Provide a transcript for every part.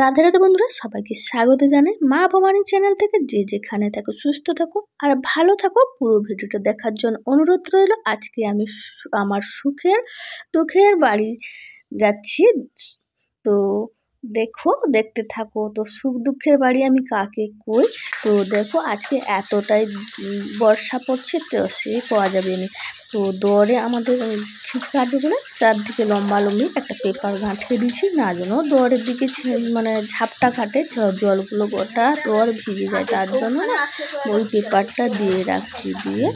রাধে রাধে বন্ধুরা, সবাইকে স্বাগত জানাই মা ভবানী চ্যানেল থেকে। যে যেখানে থাকো সুস্থ থাকো আর ভালো থাকো। পুরো ভিডিওটা দেখার জন্য অনুরোধ রইল। আজকে আমি আমার সুখের দুঃখের বাড়ি যাচ্ছি, তো দেখতে থাকো। তো সুখ দুঃখের বাড়ি আমি কাকে কই, তো দেখো আজকে এতটাই বর্ষা পড়ছে, তো সে পাওয়া যাবে না। তো দৌড়ে আমাদের ছিঁচ কাটবে বলে চারদিকে লম্বা লম্বি একটা পেপার গাঁঠিয়ে দিয়েছি, না যেন দৌড়ের দিকে মানে ঝাপটা কাটে, জলগুলো গোটা দৌড় ভিজে যায়, তার জন্য না ওই পেপারটা দিয়ে রাখছি। দিয়ে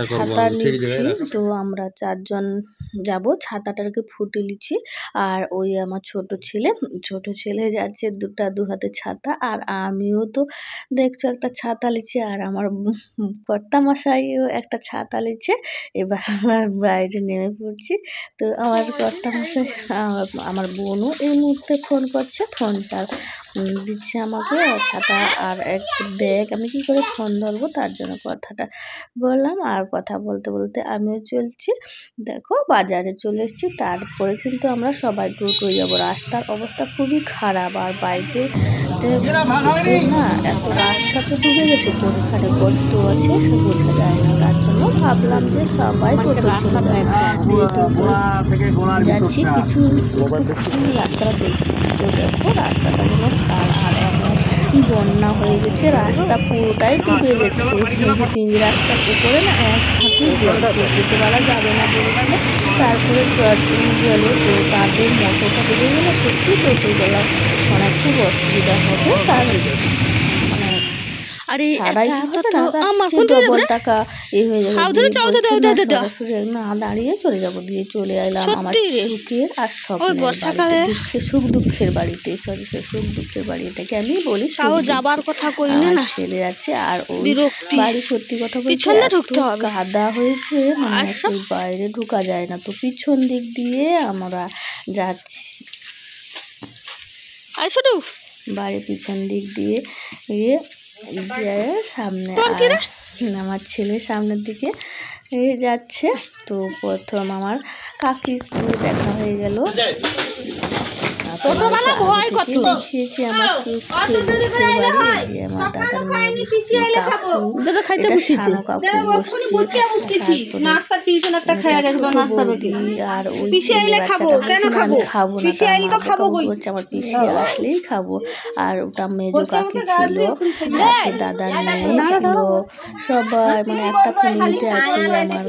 ছাতা নিচ্ছি, তো আমরা চারজন যাব। ছাতাটাকে ফুটে নিচ্ছি। আর ওই আমার ছোট ছেলে যাচ্ছে দু হাতে ছাতা, আর আমিও তো দেখছো একটা ছাতা লিছি, আর আমার কর্তামশাইও একটা ছাতা লিছে। এবার আমার বাইরে নেমে পড়ছি। তো আমার কর্তামশাই আমার বোনও এই মুহূর্তে ফোন করছে, ফোনটা দিচ্ছে আমাকে ছাতা আর এক ব্যাগ। আমি কি করে ফোন ধরবো, তার জন্য কথাটা বললাম। আর কথা বলতে বলতে আমিও চলছি। দেখো বাজারে চলে এসেছি, তারপরে কিন্তু আমরা সবাই টোটো যাবো। রাস্তার অবস্থা খুবই খারাপ, আর বাইকে না এত রাস্তা তো ডুবে গেছে, কোনখানে গর্ত আছে সে বোঝা যায় না। তার জন্য ভাবলাম যে সবাই টোটো যাচ্ছি। কিছু রাস্তাটা দেখেছি, তো দেখো রাস্তাটা যেন খারাপ, আর এমন বন্যা হয়ে গেছে, রাস্তা পুরোটাই ডুবে গেছে। পিঁড়ি রাস্তার উপরে না এক হাঁটু জল, টোটোওয়ালা যাবে না বলেছিল, তারপরে গেল। তো তাদের মোটরটা ডুবে গেলে সত্যি টোটোওয়ালা মানে খুব অসুবিধা হবে। তার আরে ছাড়াই ডবল টাকা হয়ে যাবে, সরাসরি না দাঁড়িয়ে চলে যাবো। দিয়ে চলে এলাম আমার সুখের আর বর্ষাকালে সুখ দুঃখের বাড়িতে। সুখ দুঃখের বাড়ি, এটাকে আমি বলি যাবার কথা কইলে না, ছেলে যাচ্ছে। আর ওই বাড়ি সত্যি কথা বলতে কাদা হয়েছে, মানে সেই বাইরে ঢোকা যায় না, তো পিছন দিক দিয়ে আমরা যাচ্ছি। বাড়ির পিছন দিক দিয়ে সামনে আমার ছেলে সামনের দিকে যাচ্ছে। তো প্রথম আমার কাকির সঙ্গে দেখা হয়ে গেল। দেখিয়েছি আমার দাদার মেয়ে আর ওই খাবো না, আমার পিসি আসলেই খাবো। আর ওটা মেজো কাকি ছিল, দাদার মেয়ে ছিল, সবাই মানে একটা ফ্যামিলিতে আছে আমার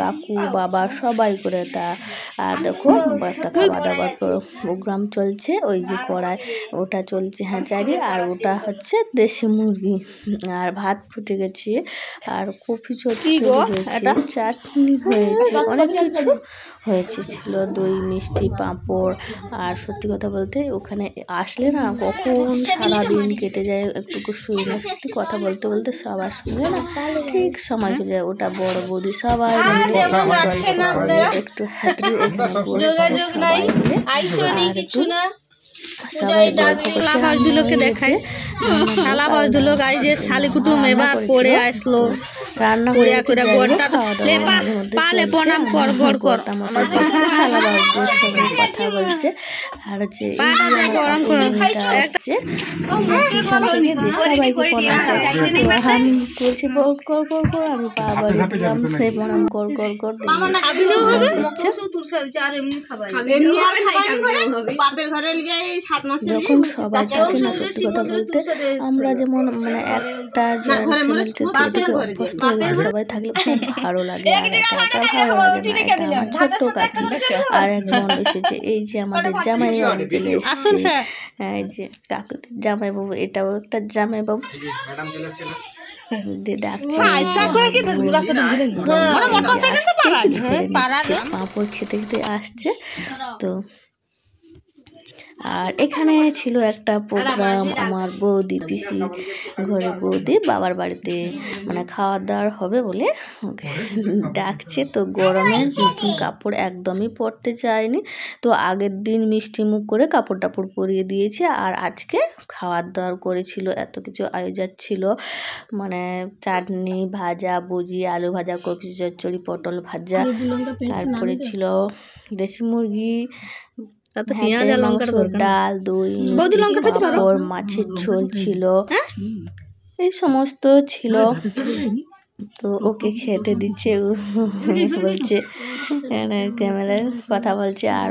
কাকু বাবা সবাই করে। তা আর দেখো একটা খাওয়া দাওয়ার প্রোগ্রাম চলছে, ওই যে কড়াই ওটা চলছে হ্যাঁচারি, আর ওটা হচ্ছে দেশি মুরগি। আর ভাত ফুটে গেছে, আর কফি চটনি হয়েছে, চাটনি হয়েছে, অনেক কিছু হয়েছে, ছিল দই মিষ্টি পাঁপড়। আর সত্যি কথা বলতে ওখানে আসলে না কখন সারাদিন কেটে যায়, একটু শুই না। সত্যি কথা বলতে বলতে সবার সঙ্গে না ঠিক সময় চলে যায়। ওটা বড় বৌদি সবাই একটু হাতড়ি এখানে বসছে সবাই মিলে। সবাই দেখায় শালা বাজদুলো গাই যে শালি কুটুম এবার পড়ে আসলো, রান্না করে পালে প্রণাম কর গড় কর শালা বাজদুলোর সঙ্গে কথা বলছে। আর হচ্ছে আসছে সবাইকে প্রণাম করছে, আমি বলছি বল কর কর কর, আমি বাবার প্রণাম কর কর কর যখন সবাই থাকে না। সত্যি কথা বলতে আমরা যেমন মানে একটা অভ্যস্ত হয়ে গেছে, সবাই থাকলে খুব ভালো লাগে, আর একা একা ভালো লাগে না। এটা আমার ছোট্ট কাকি আর এক বোন এসেছে, এই যে আমাদের জামাই বাবু চলে এসেছে, এই যে কাকুদের জামাই বাবু, এটাও একটা জামাই বাবু পাঁপড় খেতে খেতে আসছে। তো আর এখানে ছিল একটা প্রোগ্রাম, আমার বৌদি পিসি ঘরে বৌদি বাবার বাড়িতে মানে খাওয়া দাওয়া হবে বলে ডাকছে। তো গরমে নতুন কাপড় একদমই পরতে চায়নি, তো আগের দিন মিষ্টি মুখ করে কাপড় টাপড় পরিয়ে দিয়েছে। আর আজকে খাওয়ার দাওয়ার করেছিল, এত কিছু আয়োজন ছিল, মানে চাটনি ভাজা বুজি আলু ভাজা কপি চচ্চড়ি পটল ভাজা, তারপরে ছিল দেশি মুরগি, মাংস, ডাল, দই, পাঁপড়, মাছের ঝোল ছিল, এই সমস্ত ছিল। তো ওকে খেতে দিচ্ছে, বলছে ক্যামেরায় কথা বলছে। আর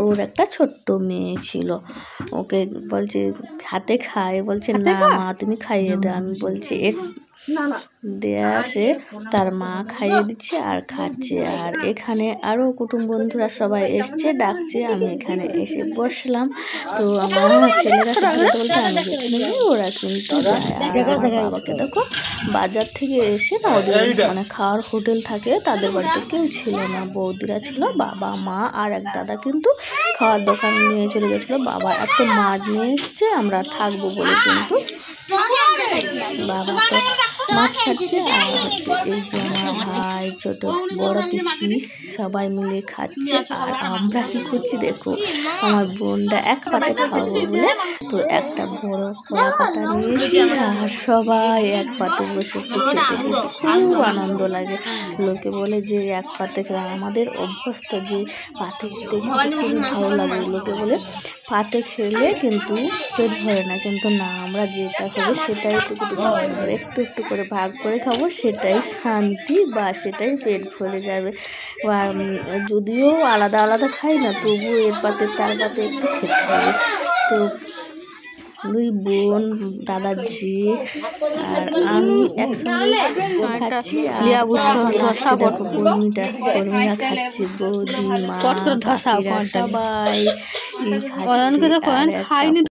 ওর একটা ছোট্ট মেয়ে ছিল, ওকে বলছে হাতে খায়, বলছে না মা তুমি খাইয়ে দাও। আমি বলছি দেয়া আসে, তার মা খাইয়ে দিচ্ছে আর খাচ্ছে। আর এখানে আরও কুটুম বন্ধুরা সবাই এসছে, ডাকছে, আমি এখানে এসে বসলাম। তো আমার ছেলেরা বলতে আমি ওরা কিন্তু যায়। আর বাবাকে দেখো বাজার থেকে এসে না, ওদের মানে খাওয়ার হোটেল থাকে, তাদের বাড়িতে কেউ ছিল না, বৌদিরা ছিল, বাবা মা আর এক দাদা কিন্তু খাওয়ার দোকান নিয়ে চলে গেছিলো। বাবা একটা মাছ নিয়ে এসছে, আমরা থাকবো বলে, কিন্তু বাবা তো মাছ খাচ্ছে। আর হচ্ছে এই যে আমার ভাই, ছোট বড় পিসি সবাই মিলে খাচ্ছে। আর আমরা কি করছি দেখো, আমার বোনটা এক পাতে খাবো বলে তো একটা বড় কড়া পাতা নিয়েছি, আর সবাই এক পাতে বসেছে খেতে। কিন্তু খুব আনন্দ লাগে, লোকে বলে যে এক পাতে আমাদের অভ্যস্ত যে পাতে খেতে কিন্তু খুবই ভালো লাগে। লোকে বলে পাতে খেলে কিন্তু পেট ভরে না, কিন্তু না, আমরা যেটা খাবো সেটাই একটু একটু করে ভাগ করে খাবো, সেটাই শান্তি বা সেটাই পেট ভরে যাবে। বা যদিও আলাদা আলাদা খাই না, তবুও এর পাতে তার পাতে একটু খেতে হবে। তো দুই বোন, দাদাজি আর আমি একসঙ্গে খাচ্ছি। আর দেখো কর্মীরা খাচ্ছি, বৌদি, মা, সবাই খাচ্ছি।